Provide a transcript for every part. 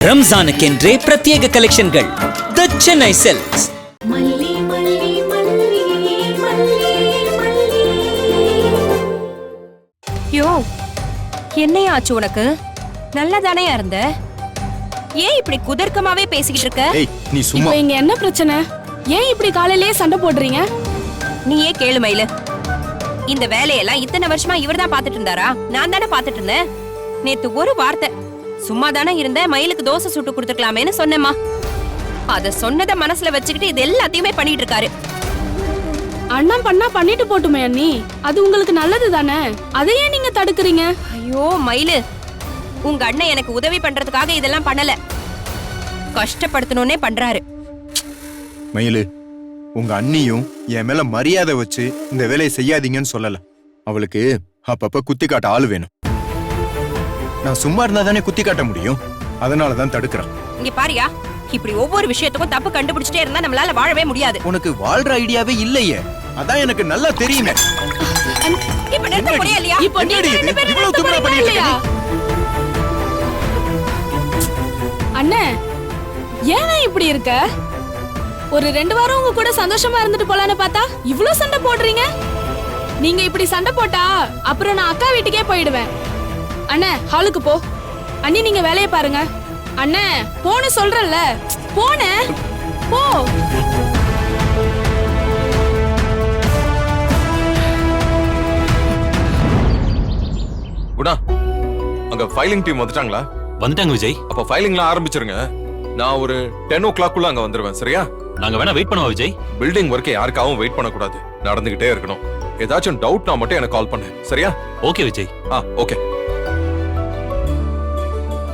ரம்ஜானுக்கென்றே பிரத்யேக கலெக்ஷன்கள் தி சென்னை சில்க்ஸ். யோ, என்னையா ஆச்சு உனக்கு? நல்லதானே இருந்த, ஏன் இப்படி குதர்க்கமாவே பேசிக்கிட்டு இருக்க? நீ சும்மா. இங்க என்ன பிரச்சனை? ஏன் இப்படி காலையிலேயே சண்டை போடுறீங்க? நீயே கேளு மயிலு. இந்த வேலையெல்லாம் இத்தனை வருஷமா இவர்தான் பாத்துட்டு இருந்தாரா? நான் தானே பாத்துட்டு இருந்தேன். நேத்து ஒரு வார்த்தை சும்மா தானே இருந்த, மயிலுக்கு தோசை சுட்டு கொடுத்துக்கலாமேன்னு சொன்னேம்மா. அத சொன்னதை மனசுல வச்சுக்கிட்டு இது எல்லாத்தையுமே பண்ணிட்டு இருக்காரு. அண்ணன் பண்ணா பண்ணிட்டு போட்டுமே அண்ணி, அது உங்களுக்கு நல்லது தானே, அதையே நீங்க தடுக்கிறீங்க? ஐயோ மயிலு, உங்க அண்ணன் எனக்கு உதவி பண்றதுக்காக இதெல்லாம் பண்ணல, கஷ்டப்படுத்தணும்னே பண்றாரு. மயிலு, உங்க அண்ணியும் என் மேல மரியாதை வச்சு இந்த வேலையை செய்யாதீங்கன்னு சொல்லல. அவளுக்கு அப்பப்ப குத்தி காட்ட ஆளு வேணும். நான் சும்மா இருந்தா தானே குத்தி காட்ட முடியும், அதனாலதான் தடுக்கிறேன். இங்க பாரியா, இப்படி ஒவ்வொரு விஷயத்துக்கும் தப்பு கண்டுபிடிச்சிட்டே இருந்தா நம்மளால வாழவே முடியாது. உனக்கு வாழ்ற ஐடியாவே இல்லையே, அதான் எனக்கு நல்லா தெரியுமே. இப்ப நிறுத்த முடியலையா? இப்போ நீங்க ரெண்டு பேரும் இவ்வளவு தும்முறா பண்ணிட்டு இல்லையா? அண்ணே, ஏன் இப்படி இருக்க? ஒரு 2 வாரம் உங்க கூட சந்தோஷமா இருந்துட்டு போலான்னு பார்த்தா இவ்ளோ சண்டை போடுறீங்க. நீங்க இப்படி சண்டை போட்டா அப்புறம் நான் அக்கா வீட்டுக்கே போயிடுவேன். அண்ணே, ஹாலுக்கு போ. அண்ணி, நீங்க வேலையை பாருங்க. அண்ணே, போன்னு சொல்றல்ல, போன போ. குணா, அங்க ஃபைலிங் டீம் வந்துட்டாங்களா? வந்துட்டாங்க விஜய். அப்ப ஃபைலிங்லாம் ஆரம்பிச்சிருங்க. நான் ஒரு 10 o'clock அங்க வந்துருவேன். சரியா? நாங்க வேணா வெயிட் பண்ணுவோம் விஜய். பில்டிங் ஒர்க்கை யாருக்காகவும் வெயிட் பண்ணக்கூடாது, நடந்துகிட்டே இருக்கணும். ஏதாச்சும் டவுட்னா மட்டும் எனக்கு கால் பண்ணு. சரியா? ஓகே விஜய். ஓகே.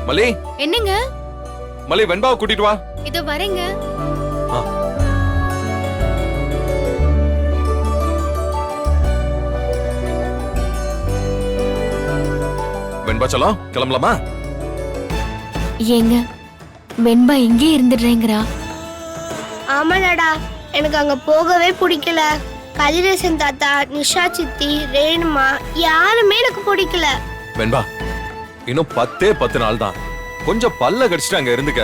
மலி, என்னங்க? மலி, வெண்பாவை கூட்டிட்டு வா. இதோ வரேங்க. வெண்பா, செல்லம், கிளம்பலாமா? ஏங்க, வெண்பா இங்கே இருந்துடுறேங்கிறா. ஆமாடா, எனக்கு அங்க போகவே பிடிக்கல. கதிரேசன் தாத்தா, நிஷா சித்தி, ரேணுமா யாருமே எனக்கு பிடிக்கல. வெண்பா, இன்னும் 10 நாள் தான். கொஞ்சம் பல்ல கடிச்சிட்டு அங்க இருந்துக்க.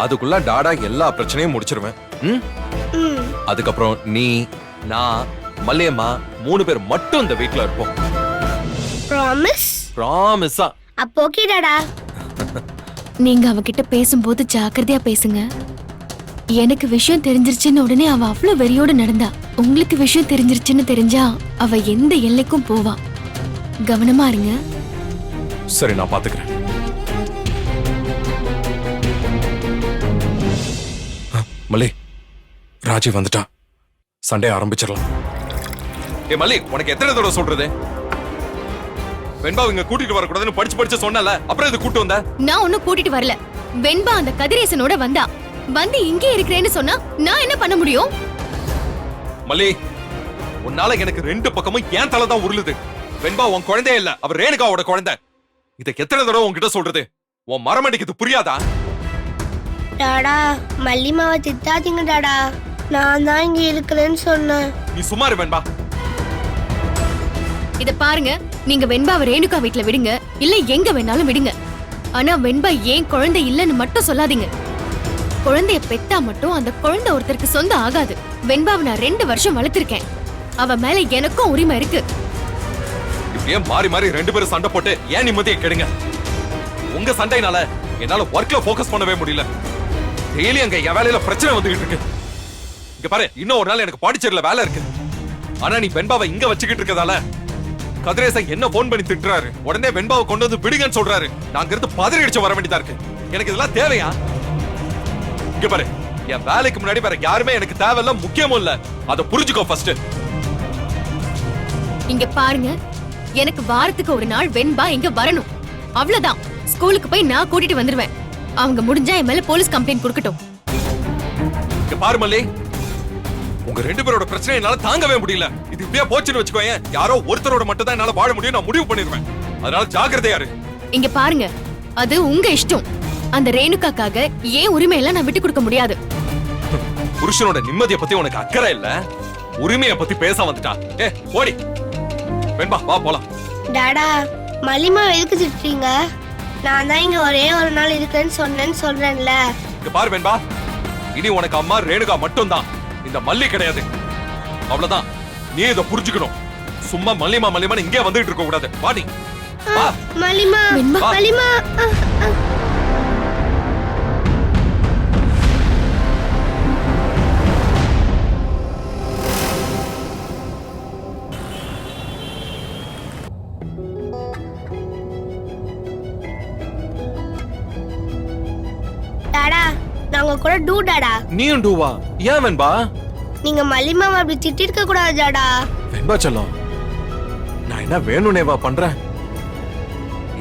அதுக்குள்ள டாடா எல்லா பிரச்சனையும் முடிச்சிருவேன். அதுக்கப்புறம் நீ, நான், மல்லியம்மா 3 பேர் மட்டும் இந்த வீட்ல இருப்போம். ப்ராமிஸ்? ப்ராமிஸா? அப்போ ஓகே டாடா. நீங்க அவகிட்ட பேசும்போது ஜாக்கிரதையா பேசுங்க. எனக்கு விஷயம் தெரிஞ்சிருச்சுன்னு உடனே அவ அவ்வளவு வெறியோட நடந்தா. உங்களுக்கு விஷயம் தெரிஞ்சிருச்சுன்னு தெரிஞ்சா அவ எந்த எல்லைக்கும் போவா. கவனமா இருங்க. சரி, நான் பாத்துக்கிறேன். மல்லி, ராஜி வந்துட்டா. சண்டே ஆரம்பிச்சிடலாம். ஏ மல்லி, உனக்கு எத்தனை தடவை சொல்றது? வெண்பா இங்க கூட்டிட்டு வரக்கூடாதுன்னு படிச்சு சொன்னல, அப்புறம் இது கூட்டு வந்த? நான் ஒன்னும் கூட்டிட்டு வரல. வெண்பா அந்த கதிரேசனோட வந்தா. வந்து இங்கே இருக்கிறேன்னு சொன்னா நான் என்ன பண்ண முடியும்? மல்லி, உன்னால எனக்கு 2 பக்கமும் ஏன் தலை தான் உருளுது. வெண்பா உன் குழந்தையே இல்ல, அவர் ரேணுகாவோட குழந்தை. இதை எத்தனை தடவை உன்கிட்ட சொல்றது? உன் மரமடிக்கு புரியாதா? டாடா, மல்லிமாவை திட்டாதீங்க டாடா. நான் தான் இங்க இருக்கிறேன்னு சொன்னேன். நீ சும்மா இரு வெண்பா. இத பாருங்க, நீங்க வெண்பாவை ரேணுகா வீட்ல விடுங்க, இல்ல எங்க வேணாலும் விடுங்க. ஆனா வெண்பா ஏன் குழந்தை இல்லன்னு மட்டும் சொல்லாதீங்க. குழந்தைய பெத்தா மட்டும் அந்த குழந்தை ஒருத்தருக்கு சொந்த ஆகாது. வெண்பாவை நான் 2 வருஷம் வளர்த்திருக்கேன். அவ மேல எனக்கும் உரிமை இருக்கு. இப்படியே மாறி மாறி 2 பேரும் சண்டை போட்டு ஏன் நிம்மதியை கெடுங்க. உங்க சண்டைனால என்னால ஒர்க்ல போக்கஸ் பண்ணவே முடியல. டெய்லி அங்க என் வேலையில பிரச்சனை வந்துகிட்டு இருக்கு. இங்க பாரு, இன்னும் ஒரு நாள் எனக்கு பாண்டிச்சேரியில வேலை இருக்கு. ஆனா நீ வெண்பாவை இங்க வச்சுக்கிட்டு இருக்கதால கதிரேசன் என்ன போன் பண்ணி திட்டுறாரு. உடனே வெண்பாவை கொண்டு வந்து விடுங்கன்னு சொல்றாரு. நாங்க இருந்து பதறி அடிச்சு வர வேண்டியதா இருக்கு. எனக்கு இதெல்லாம் தேவையா? இங்க பாரு, என் வேலைக்கு முன்னாடி வேற யாருமே எனக்கு தேவையில்ல, முக்கியமும் இல்ல. அதை புரிஞ்சுக்கோ ஃபர்ஸ்ட். இங்க பாருங்க, எனக்கு வாரத்துக்கு ஒரு நாள் வெண்பா இங்க வரணும். அவ்வளவுதான். ஸ்கூலுக்கு போய் நான் கூட்டிட்டு வந்துருவேன். அவங்க முடிஞ்சா என் மேல போலீஸ் கம்ப்ளைண்ட் கொடுக்கட்டும். இங்க பாரு மல்லி, உங்க 2 பேரோட பிரச்சனை என்னால தாங்கவே முடியல. இது இப்படியே போச்சுன்னு வச்சுக்கோங்க, யாரோ ஒருத்தரோட மட்டும் தான் என்னால வாழ முடியும், நான் முடிவு பண்ணிடுவேன். அதனால ஜாக்கிரதையா இரு. இங்க பாருங்க, அது உங்க இஷ்டம். அந்த ரேணுகாக்காக ஏன் உரிமையெல்லாம் நான் விட்டு கொடுக்க முடியாது. புருஷனோட நிம்மதியை பத்தி உனக்கு அக்கறை இல்ல, உரிமையை பத்தி பேச வந்துட்டா. ஓடி வெண்பா, வா போலாம். டாடா, மல்லிமா எதுக்கு திட்டுறீங்க? நான் தான் இங்க ஒரே ஒரு நாள் இருக்கேன்னு சொல்றேன்ல. இங்க பாரு வெண்பா, இனி உனக்கு அம்மா ரேணுகா மட்டும்தான், இந்த மல்லி கிடையாது. அவ்வளவுதான், நீ இதை புரிஞ்சுக்கணும். சும்மா மல்லிமா மல்லிமா இங்கே வந்துட்டு இருக்க கூடாது. வாடி வா. மல்லிமா வெண்பா. மல்லிமா டாடா, நான் உங்க கூட டூ டாடா. நீயும் டூவா? ஏன் வெண்பா? நீங்க மல்லிமாவை அப்படி திட்டிருக்க கூடாது டாடா. வெண்பா செல்லம், நான் என்ன வேணும்னேவா பண்றேன்?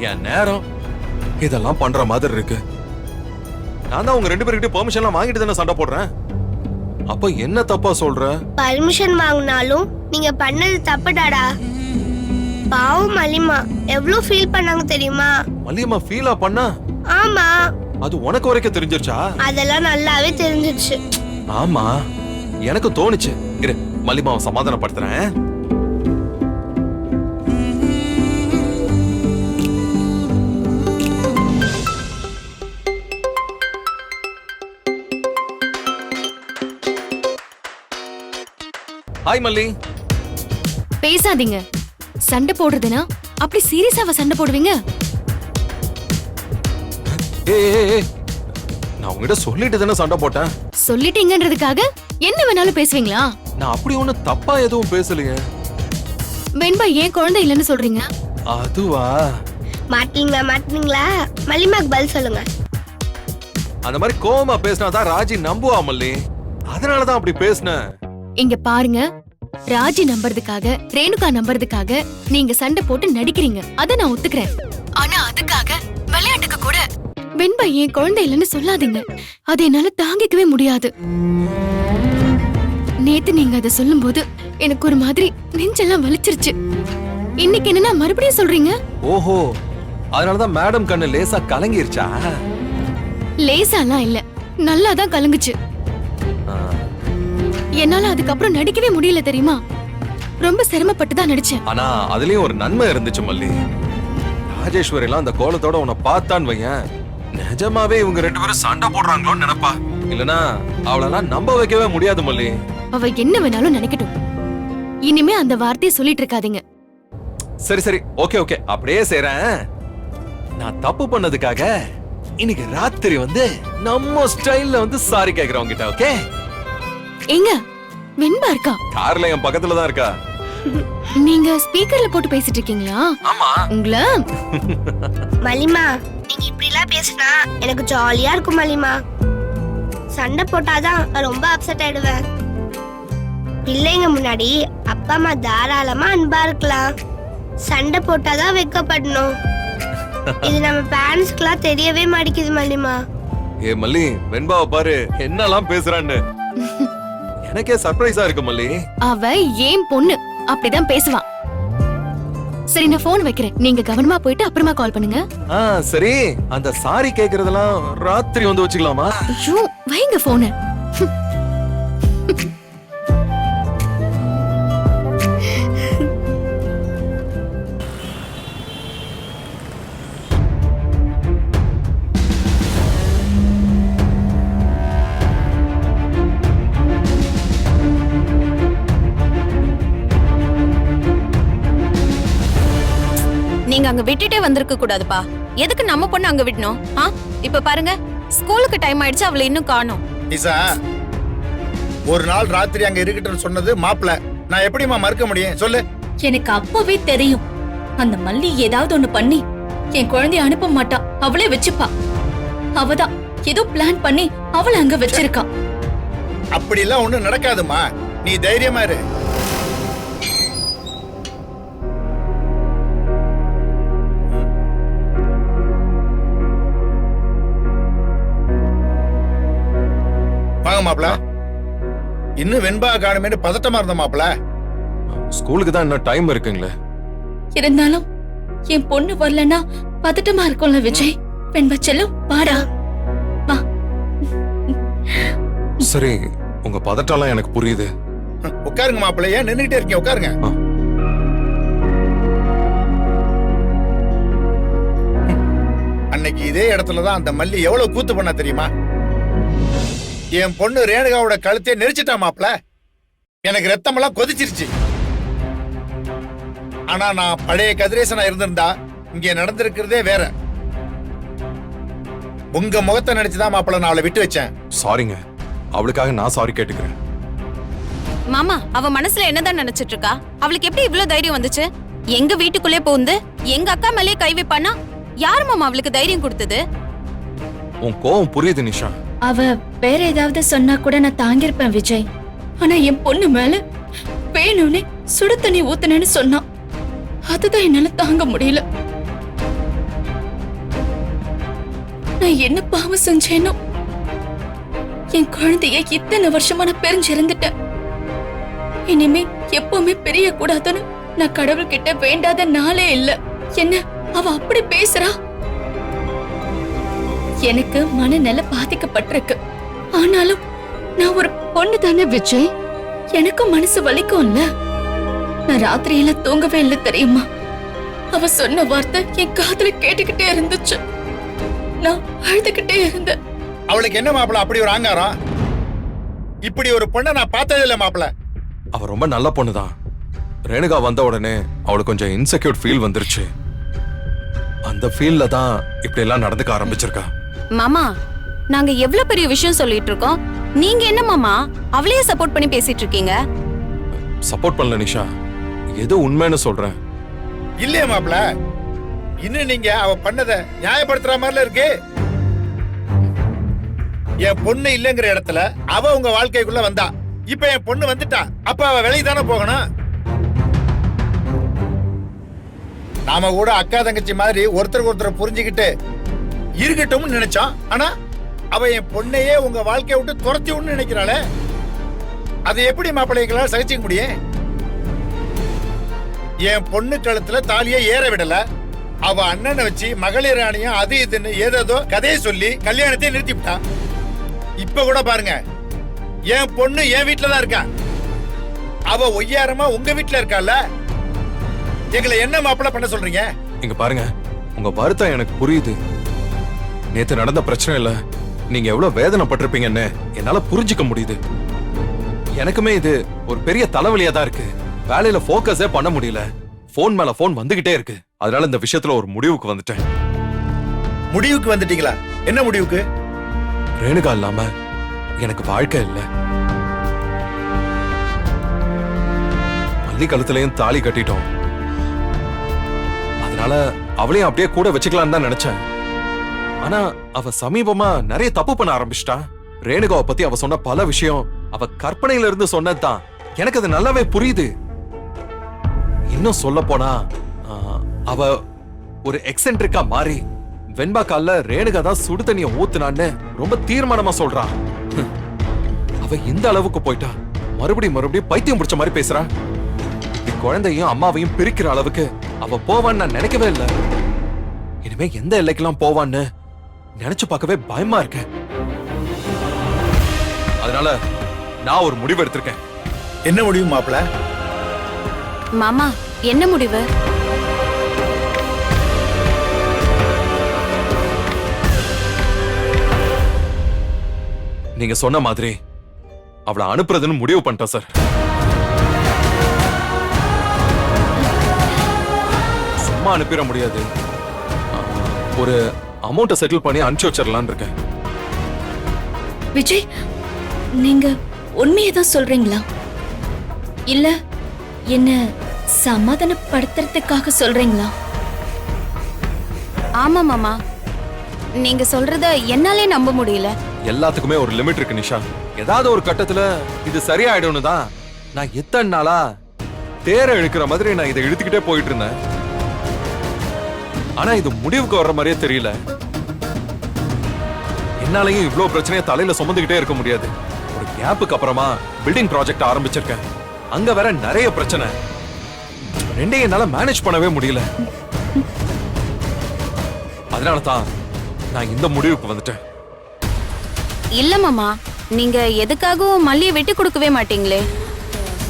என் நேரம் இதெல்லாம் பண்ற மாதிரி இருக்கு. நான் தான் உங்க 2 பேர்கிட்ட பெர்மிஷன்லாம் வாங்கிட்டு தானே சண்டை போடுறேன். அப்ப என்ன தப்பா சொல்ற? பர்மிஷன் வாங்கினாலும் நீங்க பண்ணது தப்பு டாடா. பாவம் மல்லிமா எவ்வளவு ஃபீல் பண்ணாங்க தெரியுமா? மல்லியம்மா ஃபீலா பண்ணா? ஆமா, அது உனக்கு வரைக்கும் தெரிஞ்சிருச்சா? அதெல்லாம் நல்லாவே தெரிஞ்சிருச்சு. ஆமா, எனக்கு தோணுச்சு. இரு, மல்லிமாவை சமாதானப்படுத்துறேன். ஹாய் மல்லி. பேசாதீங்க. சண்டை போடுறதுனா அப்படி சீரியஸாவா சண்டை போடுவீங்க? ஏய், நான் உங்ககிட்ட சொல்லிட்டு தானே சண்டை போட்டேன். சொல்லிட்டீங்கன்றதுக்காக என்ன வேணாலும் பேசுவீங்களா? நான் அப்படி ஒண்ணு தப்பா எதுவும் பேசலையே. வெண்பா ஏன் குழந்தை இல்லைன்னு சொல்றீங்க? அதுவா? மாட்டீங்களா? மல்லிமாக்கு பதில் சொல்லுங்க. அந்த மாதிரி கோவமா பேசினாதான் ராஜி நம்புவா மல்லி. அதனாலதான் அப்படி பேசினேன். இங்க பாருங்க, ராஜி நம்புறதுக்காக ரேணுகா நம்புறதுக்காக நீங்க சண்டை போட்டு நடிக்கிறீங்க, அத நான் ஒத்துக்கிறேன். ஆனா அதுக்காக விளையாட்டுக்கு கூட வெண்பா ஏன் குழந்தை இல்லைன்னு சொல்லாதீங்க. அது என்னால தாங்கிக்கவே முடியாது. நேத்து நீங்க அதை சொல்லும்போது எனக்கு ஒரு மாதிரி நெஞ்செல்லாம் வலிச்சிருச்சு. இன்னைக்கு என்னன்னா மறுபடியும் சொல்றீங்க? ஓஹோ, அதனாலதான் மேடம் கண்ணு லேசா கலங்கிருச்சா? லேசாலாம் இல்ல, நல்லாதான் கலங்குச்சு. என்னால அதுக்கப்புறம் நடிக்கவே முடியல தெரியுமா? ரொம்ப சிரமப்பட்டு தான் நடிச்சேன். ஆனா அதுலயும் ஒரு நன்மை இருந்துச்சு மல்லி. ராஜேஸ்வரி எல்லாம் அந்த கோலத்தோட உன்னை பார்த்தான்னு வையேன், நிஜமாவே இவங்க 2 பேரும் சண்டை போடுறாங்களோன்னு நினைப்பா. இல்லனா அவளெல்லாம் நம்ப வைக்கவே முடியாது மல்லி. அவ என்ன வேணாலும் நினைக்கட்டும். இனிமே அந்த வார்த்தையை சொல்லிட்டு இருக்காதீங்க. சரி சரி, ஓகே ஓகே, அப்படியே செய்றேன். நான் தப்பு பண்ணதுக்காக இன்னைக்கு ராத்திரி வந்து நம்ம ஸ்டைல்ல வந்து சாரி கேக்குறவங்க கிட்ட. ஓகே? எங்க வெண்பா இருக்கா? கார்ல என் பக்கத்துல தான் இருக்கா. நீங்க ஸ்பீக்கர்ல போட்டு பேசிட்டு இருக்கீங்களா? ஆமா. உங்கள மல்லிமா, நீங்க இப்படி எல்லாம் பேசினா எனக்கு ஜாலியா இருக்கும் மல்லிமா. சண்டை போட்டாதான் நான் ரொம்ப அப்செட் ஆயிடுவேன். பிள்ளைங்க முன்னாடி அப்பா அம்மா தாராளமா அன்பா இருக்கலாம். சண்டை போட்டாதான் வெக்கப்படணும். இது நம்ம பேரண்ட்ஸ்க்குலாம் தெரியவே மாட்டேங்குது மல்லிமா. ஏ மல்லி, வெண்பாவை பாரு என்னெல்லாம் பேசுறான்னு. எனக்கே சர்ப்ரைஸா இருக்கு மல்லி. அவ ஏன் பொண்ணு, அப்படிதான் பேசுவான். சரி, நான் போன் வைக்கிறேன். நீங்க கவனமா போயிட்டு அப்புறமா கால் பண்ணுங்க. சரி, அந்த சாரி கேக்குறதெல்லாம் ராத்திரி வந்து வச்சுக்கலாமா? ஐயோ, வைங்க போன. நீங்க அங்க விட்டுட்டே வந்திருக்க கூடாதுப்பா. எதுக்கு நம்ம பொண்ணு அங்க விடணும்? இப்ப பாருங்க, ஸ்கூலுக்கு டைம் ஆயிடுச்சு, அவளை இன்னும் காணோம். நிசா, ஒரு நாள் ராத்திரி அங்க இருக்கட்டும்னு சொன்னது மாப்பிள்ள. நான் எப்படிமா மறுக்க முடியும் சொல்லு? எனக்கு அப்பவே தெரியும், அந்த மல்லி ஏதாவது ஒண்ணு பண்ணி என் குழந்தைய அனுப்ப மாட்டா, அவளே வச்சுப்பா. அவதான் ஏதோ பிளான் பண்ணி அவளை அங்க வச்சிருக்கா. அப்படி எல்லாம் ஒண்ணு நடக்காதுமா, நீ தைரியமா இரு. வாங்க மாப்பிள்ள. இன்னும் வெண்பா காணுமேனு பதட்டமா இருந்த மாப்பிள்ள. ஸ்கூலுக்கு தான் இன்னும் டைம் இருக்குங்களே. இருந்தாலும் என் பொண்ணு வரலன்னா பதட்டமா இருக்கும்ல விஜய். வெண்பா செல்லும், வாடா வா. சரி, உங்க பதட்டம்லாம் எனக்கு புரியுது. உட்காருங்க மாப்பிள்ள, ஏன் நின்னுட்டே இருக்கீங்க? உட்காருங்க. அன்னைக்கு இதே இடத்துல தான் அந்த மல்லி எவ்வளவு கூத்து பண்ணா தெரியுமா? என் பொண்ணு ரேணுகாவோட கழுத்தையே நெரிச்சிட்டா மாப்ள. எனக்கு ரத்தமெல்லாம் கொதிச்சிருச்சு. ஆனா நான் பழைய கதிரேசனா இருந்திருந்தா இங்க நடந்திருக்கிறதே வேற. உங்க முகத்தை நினைச்சுதான் மாப்பிள்ள நான் அவளை விட்டு வச்சேன். சாரிங்க, அவளுக்காக நான் சாரி கேட்டுக்கிறேன். மாமா, அவ மனசுல என்னதான் நினைச்சிட்டு இருக்கா? அவளுக்கு எப்படி இவ்ளோ தைரியம் வந்துச்சு? எங்க வீட்டுக்குள்ளே போந்து எங்க அக்கா மேலே கை வைப்பானா? யார் மாமா அவளுக்கு தைரியம் கொடுத்தது? உன் கோவம் புரியுது நிஷா. அவ வேற ஏதாவது சொன்னா கூட நான் தாங்கிருப்பேன் விஜய். ஆனா என் பொண்ணு மேல வேணும்னே சுடு தண்ணி ஊத்துனேன்னு சொன்னான். அதுதான் என்னால தாங்க முடியல. நான் என்ன பாவம் செஞ்சேனோ? என் குழந்தைய இத்தனை வருஷமா நான் பிரிஞ்சிருந்துட்டேன். இனிமே எப்பவுமே பிரிய கூடாதுன்னு நான் கடவுள்கிட்ட வேண்டாத நாளே இல்ல. என்ன அவ அப்படி பேசுறா? எனக்கு மனநல பாதிக்கப்பட்டிருக்கு. ஆனாலும் நான் ஒரு பொண்ணு தானே விஜய். எனக்கும் மனசு வலிக்கும்ல. நான் ராத்திரியில தூங்கவே இல்லை தெரியுமா? அவ சொன்ன வார்த்தை என் காதுல கேட்டுக்கிட்டே இருந்துச்சு. நான் அழுதுகிட்டே இருந்தேன். அவளுக்கு என்ன மாப்பிள்ள அப்படி ஒரு ஆங்காரம்? இப்படி ஒரு பொண்ணை நான் பார்த்ததே இல்ல மாப்பிள்ள. அவ ரொம்ப நல்ல பொண்ணுதான். ரேணுகா வந்த உடனே அவளுக்கு கொஞ்சம் இன்செக்யூர் ஃபீல் வந்துருச்சு. அந்த ஃபீல்ல தான் இப்படி எல்லாம் நடந்துக்க ஆரம்பிச்சிருக்கா. மாமா, நாங்க எவ்வளவு பெரிய விஷயம் சொல்லிட்டு இருக்கோம். நீங்க என்ன மாமா அவளையே சப்போர்ட் பண்ணி பேசிட்டு இருக்கீங்க? சப்போர்ட் பண்ணல நிஷா, ஏதோ உண்மைன்னு சொல்றேன். இல்லையே மாப்பிள்ள, இன்னும் நீங்க அவ பண்ணத நியாயப்படுத்துற மாதிரில இருக்கு. என் பொண்ணு இல்லங்கிற இடத்துல அவ உங்க வாழ்க்கைக்குள்ள வந்தா. இப்ப என் பொண்ணு வந்துட்டா, அப்ப அவ வெளியே தானே போகணும். நாம கூட அக்கா தங்கச்சி மாதிரி ஒருத்தருக்கு ஒருத்தர் புரிஞ்சுக்கிட்டு இருக்கட்டும்னு நினைச்சோம். ஆனா அவ என் பொண்ணையே உங்க வாழ்க்கைய விட்டு துரத்தி விடணும்னு நினைக்கிறாளே. அதை எப்படி மாப்பிள்ளைகளால் சகிச்சுக்க முடியும்? என் பொண்ணு கழுத்துல தாலியை ஏற விடல. அவ அண்ணனை வச்சு மகளிர் அணியும் அது இதுன்னு ஏதேதோ கதையை சொல்லி கல்யாணத்தை நிறுத்திவிட்டா. இப்ப கூட பாருங்க, என் பொண்ணு என் வீட்டுல தான் இருக்கா. அவ ஒய்யாரமா உங்க வீட்டுல இருக்கால. எங்களை என்ன மாப்பிள்ள பண்ண சொல்றீங்க? இங்க பாருங்க, உங்க வருத்தம் எனக்கு புரியுது. நேத்து நடந்த பிரச்சனை இல்ல, நீங்க எவ்வளவு வேதனைப்பட்டிருப்பீங்கன்னு என்னால புரிஞ்சுக்க முடியுது. எனக்குமே இது ஒரு பெரிய தலைவலியா தான் இருக்கு. வேலையில போக்கஸே பண்ண முடியல. போன் மேல போன் வந்துகிட்டே இருக்கு. அதனால இந்த விஷயத்துல ஒரு முடிவுக்கு வந்துட்டேன். முடிவுக்கு வந்துட்டீங்களா? என்ன முடிவுக்கு? ரேணுகா இல்லாம எனக்கு வாழ்க்கை இல்ல. பள்ளி கழுத்துலயும் தாலி கட்டிட்டோம். அதனால அவளையும் அப்படியே கூட வச்சுக்கலான்னு தான் நினைச்சேன். ஆனா அவ சமீபமா நிறைய தப்பு பண்ண ஆரம்பிச்சிட்டா. ரேணுகாவை பத்தி அவ சொன்ன பல விஷயம் அவ கற்பனையில இருந்து சொன்னதுதான். எனக்கு அது நல்லாவே புரியுது. இன்னும் சொல்ல போனா அவ ஒரு எக்ஸென்ட்ரிக்கா மாறி வெண்பா கால்ல ரேணுகா தான் சுடு தண்ணிய ஊத்துனான்னு ரொம்ப தீர்மானமா சொல்றா. அவ இந்த அளவுக்கு போயிட்டா. மறுபடியும் பைத்தியம் பிடிச்ச மாதிரி பேசுறா. இப்படி குழந்தையும் அம்மாவையும் பிரிக்கிற அளவுக்கு அவ போவான்னு நான் நினைக்கவே இல்லை. இனிமே எந்த எல்லைக்கெல்லாம் போவான்னு நினைச்சு பார்க்கவே பயமா இருக்கு. அதனால நான் ஒரு முடிவு எடுத்திருக்கேன். என்ன முடிவு மாப்பிள்ள? மாமா, என்ன முடிவு? நீங்க சொன்ன மாதிரி அவளை அனுப்புறதுன்னு முடிவு பண்ணிட்டேன் சார். சும்மா அனுப்பிட முடியாது. ஒரு அமௌண்ட்டை செட்டில் பண்ணி அனுப்பிச்சு வச்சிடலான்னு இருக்கேன். விஜய், நீங்க உண்மையை தான் சொல்றீங்களா? இல்ல என்ன சமாதானப்படுத்துறதுக்காக சொல்றீங்களா? ஆமா மாமா, நீங்க சொல்றத என்னாலே நம்ப முடியல. எல்லாத்துக்குமே ஒரு லிமிட் இருக்கு நிஷா. ஏதாவது ஒரு கட்டத்துல இது சரியாயிடும்னு தான் நான் எத்தனை நாளா தேர இழுக்கிற மாதிரி நான் இதை இழுத்துக்கிட்டே போயிட்டு இருந்தேன். ஆனா இது முடிவுக்கு வர்ற மாதிரியே தெரியல. என்னாலையும் இவ்வளவு பிரச்சனையை தலையில சுமந்துகிட்டே இருக்க முடியாது. ஒரு கேப்புக்கு அப்புறமா பில்டிங் ப்ராஜெக்ட் ஆரம்பிச்சிருக்கேன். அங்க வேற நிறைய பிரச்சனை. ரெண்டையும் என்னால மேனேஜ் பண்ணவே முடியல. அதனால தான் நான் இந்த முடிவுக்கு வந்துட்டேன். இல்ல மாமா, நீங்க எதுக்காகவும் மல்லியை விட்டு கொடுக்கவே மாட்டீங்களே.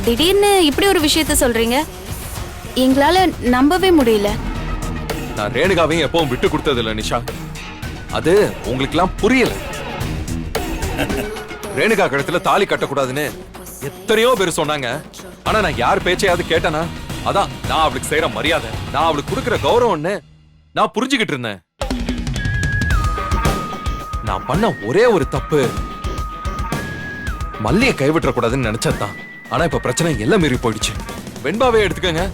திடீர்னு இப்படி ஒரு விஷயத்த சொல்றீங்க. எங்களால நம்பவே முடியல. நான் ரேணுகாவையும் எப்பவும் விட்டு கொடுத்தது இல்ல நிஷா. அது உங்களுக்கு எல்லாம் புரியல. ரேணுகா கழுத்துல தாலி கட்டக்கூடாதுன்னு எத்தனையோ பேர் சொன்னாங்க. ஆனா நான் யார் பேச்சையாவது கேட்டேனா? அதான் நான் அவளுக்கு செய்யற மரியாதை, நான் அவளுக்கு கொடுக்கிற கௌரவம்னு நான் புரிஞ்சுக்கிட்டு இருந்தேன். நான் பண்ண ஒரே ஒரு தப்பு, மல்லிய கைவிட்ட கூடாதுன்னு நினைச்சதுதான். ஆனா இப்ப பிரச்சனை எல்லாம் மீறி போயிடுச்சு. வெண்பாவே எடுத்துக்கங்க,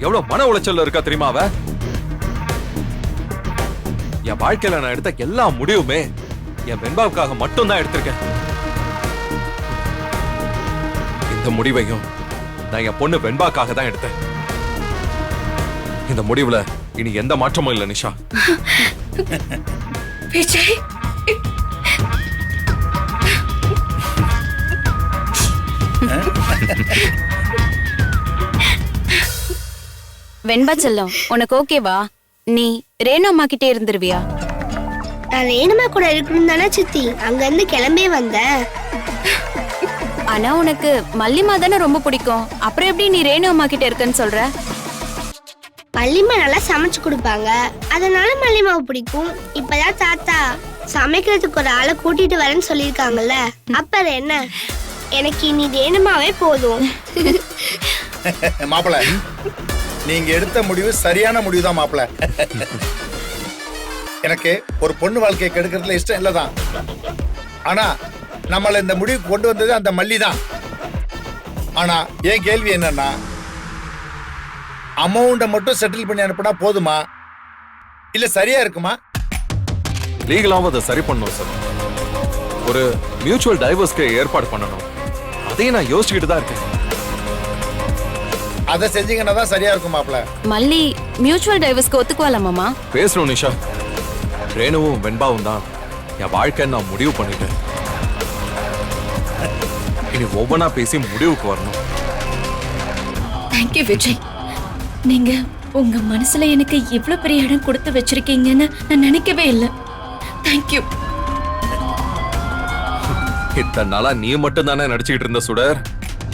எவ்வளவு மன உளைச்சல்ல இருக்கா தெரியுமா அவ? என் வாழ்க்கையில நான் எடுத்த எல்லா முடிவுமே என் வெண்பாவுக்காக மட்டும் தான் எடுத்திருக்கேன். இந்த முடிவையும் நான் என் பொண்ணு வெண்பாக்காக தான் எடுத்தேன். இந்த முடிவுல இனி எந்த மாற்றமும் இல்ல நிஷா. விஜய், வெண்பா செல்லம், உனக்கு ஓகேவா? நீ ரேணு அம்மா கிட்டே இருந்துருவியா? நான் ரேணுமா கூட இருக்கணும் தானே சித்தி அங்க இருந்து கிளம்பே வந்தேன். ஆனா உனக்கு மல்லிமா தானே ரொம்ப பிடிக்கும், அப்புறம் எப்படி நீ ரேணு அம்மா கிட்ட இருக்கன்னு சொல்ற? மல்லிமா நல்லா சமைச்சு கொடுப்பாங்க, அதனால மல்லிமாவை பிடிக்கும். இப்பதான் தாத்தா சமைக்கிறதுக்கு ஒரு ஆளை கூட்டிட்டு வரேன்னு சொல்லியிருக்காங்கல்ல, அப்புறம் என்ன, எனக்கு இனி ரேணுமாவே போதும். மாப்பிள, நீங்க எடுத்த முடிவு சரியான முடிவு தான் மாப்பிள. எனக்கு ஒரு பொண்ணு வாழ்க்கையை கெடுக்கிறதுல இஷ்டம் இல்லதான். ஆனா நம்மள இந்த முடிவுக்கு கொண்டு வந்தது அந்த மல்லி தான். ஆனா என் கேள்வி என்னன்னா, அமௌண்ட மட்டும் செட்டில் பண்ணி அனுப்பினா போதுமா, இல்ல சரியா இருக்குமா? லீகலாவும் அதை சரி பண்ணணும் சார். ஒரு மியூச்சுவல் டைவர்ஸ்க்கு ஏற்பாடு பண்ணணும். அதையும் நான் யோசிச்சுக்கிட்டு தான் இருக்கேன். அதை செஞ்சீங்கன்னா தான் சரியா இருக்கும் மாப்பிள. மல்லி மியூச்சுவல் டைவர்ஸ்க்கு ஒத்துக்குவாளா மாமா? பேசணும் நிஷா. ரேணுவும் வெண்பாவும் தான் என் வாழ்க்கை நான் முடிவு பண்ணிட்டேன். இனி ஒவ்வொன்னா பேசி முடிவுக்கு வரணும். தேங்க்யூ விஜய். நீங்க உங்க மனசுல எனக்கு இவ்வளவு பெரிய இடம் கொடுத்து வச்சிருக்கீங்கன்னு நான் நினைக்கவே இல்லை. தேங்க்யூ. இத்தனை நாளா நீ மட்டும் தானே நடிச்சுக்கிட்டு இருந்த சுடர்.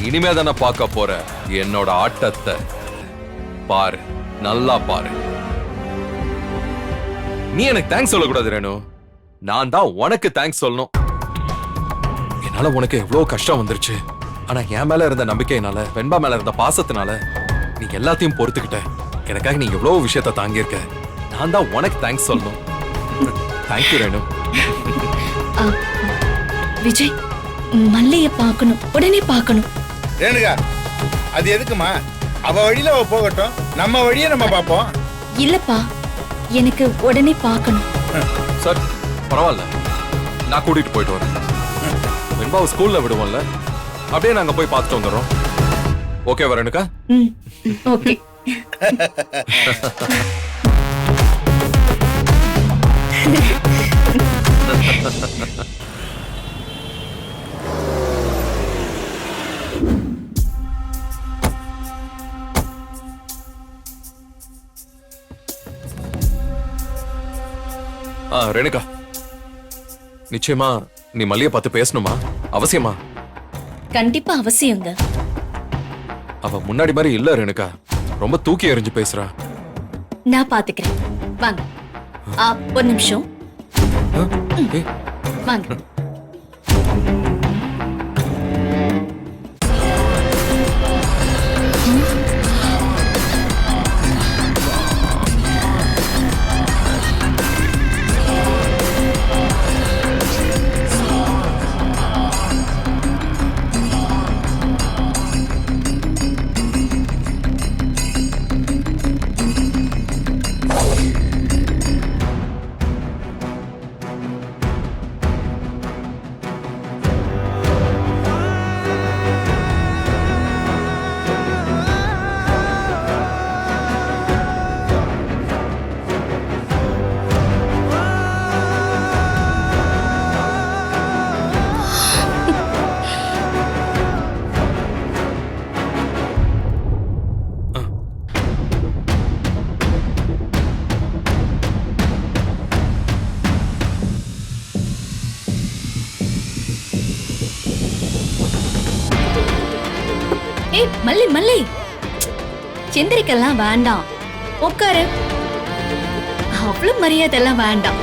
இனிமே தானே பார்க்க போற என்னோட ஆட்டத்தை. பாரு, நல்லா பாரு. நீ எனக்கு தேங்க்ஸ் சொல்லக்கூடாது ரேணு, நான் தான் உனக்கு தேங்க்ஸ் சொல்லணும். என்னால உனக்கு எவ்வளவு கஷ்டம் வந்துருச்சு. ஆனா என் மேல இருந்த நம்பிக்கையினால, வெண்பா மேல இருந்த பாசத்தினால நீ எல்லாத்தையும் பொறுத்துக்கிட்ட. எனக்காக நீ எவ்வளவு விஷயத்த தாங்கியிருக்க. நான் தான் உனக்கு தேங்க்ஸ் சொல்லணும். தேங்க்யூ ரேணு. விஜய், மல்லிய பார்க்கணும், உடனே பார்க்கணும். ரேணுகா, அது எதுக்குமா? அவ வழியில அவ போகட்டும், நம்ம வழியை நம்ம பார்ப்போம். இல்லப்பா, எனக்கு உடனே பார்க்கணும். சார் பரவாயில்ல, நான் கூட்டிட்டு போயிட்டு வரேன். வெண்பாவை ஸ்கூல்ல விடுவோம்ல, அப்படியே நாங்க போய் பார்த்துட்டு வந்துடுறோம். ஓகே வரேனுக்கா? ம், ஓகே. ரேணுகா, நிச்சயமா நீ மல்லிய பார்த்து பேசணுமா? அவசியமா? கண்டிப்பா அவசியங்க. அவ முன்னாடி மாதிரி இல்ல ரேணுகா, ரொம்ப தூக்கி எறிஞ்சு பேசுறா. நான் பாத்துக்கிறேன், வாங்க. ஒரு நிமிஷம், ஏய், வாங்க. ஏய் மல்லி, மல்லி, செந்திரிக்கெல்லாம் வேண்டாம், உட்காரு. அவ்வளவு மரியாதை எல்லாம் வேண்டாம்.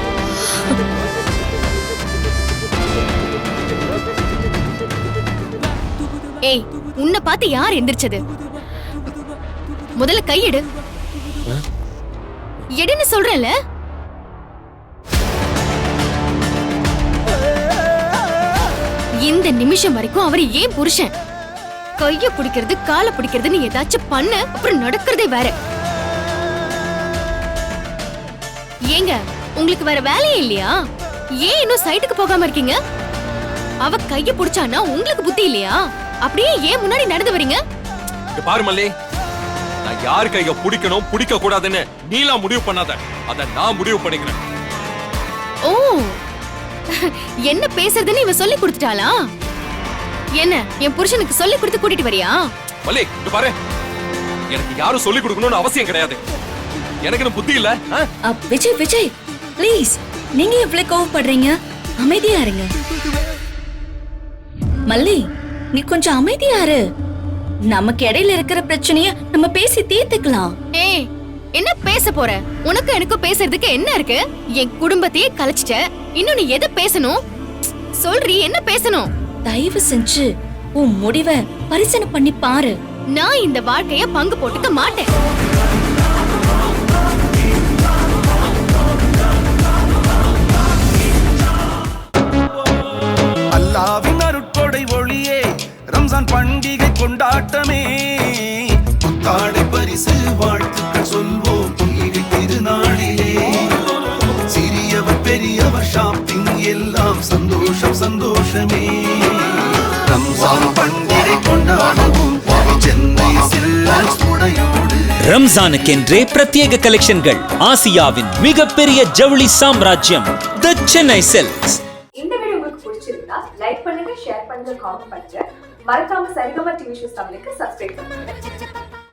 ஏய், உன்னை பார்த்து யார் எந்திரிச்சது? முதல்ல கையெடு. எடுன்னு சொல்றேன்ல. இந்த நிமிஷம் வரைக்கும் அவர் ஏன் புருஷன். கைய பிடிக்கிறது காலை பிடிக்கிறதுன்னு ஏதாச்சும் பண்ண, அப்புறம் நடக்கிறதே வேற. ஏங்க, உங்களுக்கு வேற வேலையே இல்லையா? ஏன் இன்னும் சைட்டுக்கு போகாம இருக்கீங்க? அவ கைய பிடிச்சானா உங்களுக்கு புத்தி இல்லையா? அப்படியே ஏன் முன்னாடி நடந்து வரீங்க? பாரு மல்லி, நான் யார் கைய பிடிக்கணும் பிடிக்க கூடாதுன்னு நீலாம் முடிவு பண்ணாத, அத நான் முடிவு பண்ணிக்கிறேன். ஓ, என்ன பேசுறதுன்னு இவ சொல்லி கொடுத்துட்டாளா? என்ன என் புருஷனுக்கு சொல்லி கொடுத்து கூட்டிட்டு வரியா? மல்லி, இங்க பாரு, எனக்கு யாரும் சொல்லி கொடுக்கணும்னு அவசியம் கிடையாது. எனக்கு புத்தி இல்ல. விஜய் விஜய் ப்ளீஸ், நீங்க எவ்வளவு கோவப்படுறீங்க? அமைதியா இருங்க. மல்லி, நீ கொஞ்சம் அமைதியா இரு. நமக்கு இடையில இருக்கிற பிரச்சனைய நம்ம பேசி தீர்த்துக்கலாம். ஏய், என்ன பேச போற? உனக்கு எனக்கு பேசுறதுக்கு என்ன இருக்கு? என் குடும்பத்தையே கலைச்சிட்ட, இன்னும் நீ எதை பேசணும்? சொல்றீ, என்ன பேசணும்? தயவு செஞ்சு உன் முடிவை பரிசீலனை பண்ணி பாரு. நான் இந்த வாழ்க்கைய பங்கு போட்டுக்க மாட்டேன். அல்லாவின் அருட்கொடை ஒளியே, ரம்ஜான் பண்டிகை கொண்டாட்டமே, புத்தாடை பரிசு வாழ்த்துக்கள் சொல்வோம் ஈகை திருநாளிலே. சிறியவர் பெரியவர் ஷாப்பிங் எல்லாம் சந்தோஷம் சந்தோஷமே. ரம்ஜான் பண்டிகை கொண்டாடுவோம் சென்னை சில்க்ஸ் உடையோடு. ரம்ஜானுக்கென்றே பிரத்யேக கலெக்ஷன்கள். ஆசியாவின் மிகப்பெரிய ஜவுளி சாம்ராஜ்யம் தி சென்னை சில்க்ஸ். இந்த வீடியோ உங்களுக்கு பிடிச்சிருந்தா லைக் பண்ணுங்க, ஷேர் பண்ணுங்க, காமெண்ட் பண்ணுங்க. மறக்காம சரிகமா டிவி ஷோஸ் தமிழுக்கு சப்ஸ்கிரைப் பண்ணுங்க.